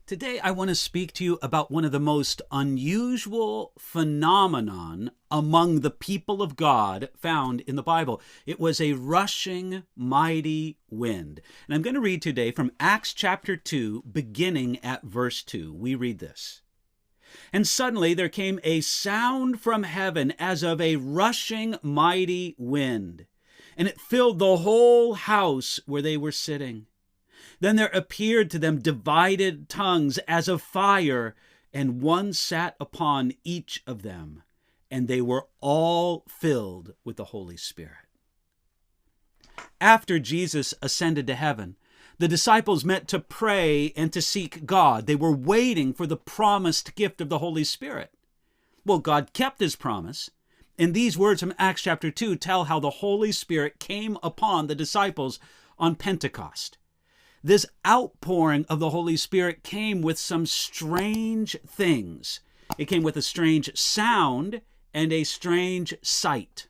Today, I want to speak to you about one of the most unusual phenomenon among the people of God found in the Bible. It was a rushing, mighty wind. And I'm going to read today from Acts chapter 2, beginning at verse 2. We read this. And suddenly there came a sound from heaven as of a rushing, mighty wind, and it filled the whole house where they were sitting. Then there appeared to them divided tongues as of fire, and one sat upon each of them, and they were all filled with the Holy Spirit. After Jesus ascended to heaven, the disciples met to pray and to seek God. They were waiting for the promised gift of the Holy Spirit. Well, God kept his promise, and these words from Acts chapter 2 tell how the Holy Spirit came upon the disciples on Pentecost. This outpouring of the Holy Spirit came with some strange things. It came with a strange sound and a strange sight.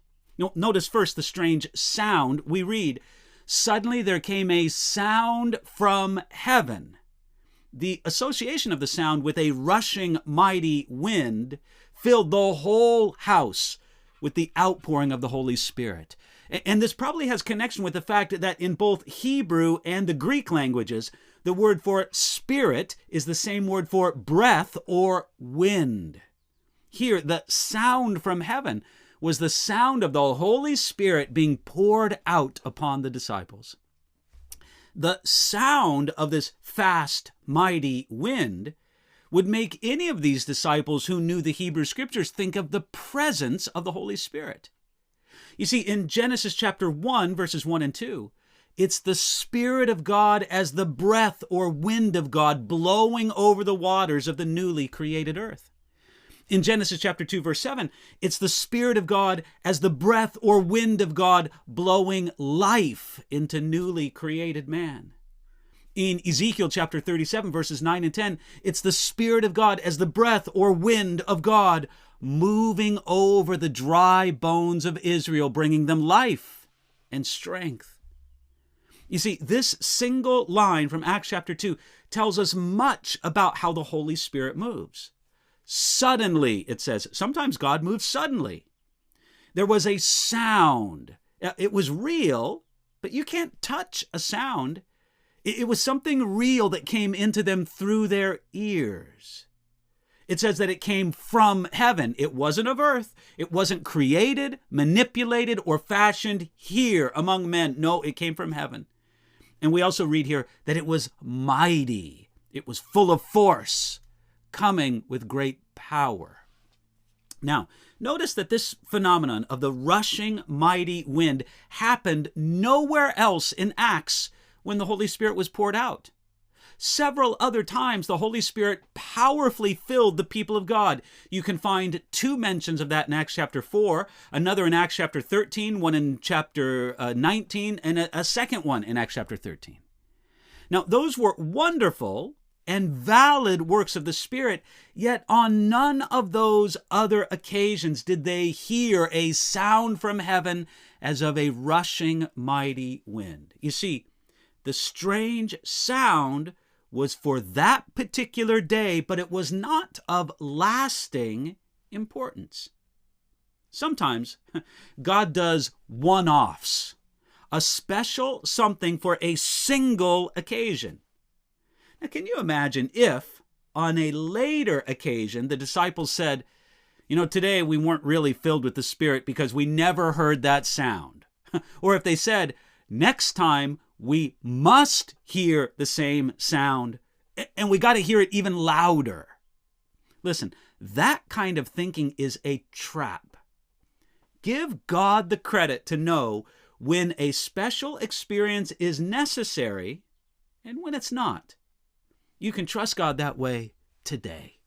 Notice first the strange sound. We read, "Suddenly there came a sound from heaven." The association of the sound with a rushing, mighty wind filled the whole house with the outpouring of the Holy Spirit. And this probably has connection with the fact that in both Hebrew and the Greek languages, the word for spirit is the same word for breath or wind. Here, the sound from heaven was the sound of the Holy Spirit being poured out upon the disciples. The sound of this fast, mighty wind would make any of these disciples who knew the Hebrew Scriptures think of the presence of the Holy Spirit. You see, in Genesis chapter 1, verses 1 and 2, it's the Spirit of God as the breath or wind of God blowing over the waters of the newly created earth. In Genesis chapter 2, verse 7, it's the Spirit of God as the breath or wind of God blowing life into newly created man. In Ezekiel chapter 37, verses 9 and 10, it's the Spirit of God as the breath or wind of God moving over the dry bones of Israel, bringing them life and strength. You see, this single line from Acts chapter 2 tells us much about how the Holy Spirit moves. Suddenly, it says, sometimes God moves suddenly. There was a sound. It was real, but you can't touch a sound. It was something real that came into them through their ears. It says that it came from heaven. It wasn't of earth. It wasn't created, manipulated, or fashioned here among men. No, it came from heaven. And we also read here that it was mighty. It was full of force, coming with great power. Now, notice that this phenomenon of the rushing, mighty wind happened nowhere else in Acts when the Holy Spirit was poured out. Several other times, the Holy Spirit powerfully filled the people of God. You can find two mentions of that in Acts chapter 4, another in Acts chapter 13, one in chapter 19, and a second one in Acts chapter 13. Now, those were wonderful and valid works of the Spirit, yet on none of those other occasions did they hear a sound from heaven as of a rushing, mighty wind. You see, the strange sound was for that particular day, but it was not of lasting importance. Sometimes God does one-offs, a special something for a single occasion. Now, can you imagine if, on a later occasion, the disciples said, today we weren't really filled with the Spirit because we never heard that sound. Or if they said, next time we must hear the same sound, and we got to hear it even louder. Listen, that kind of thinking is a trap. Give God the credit to know when a special experience is necessary and when it's not. You can trust God that way today.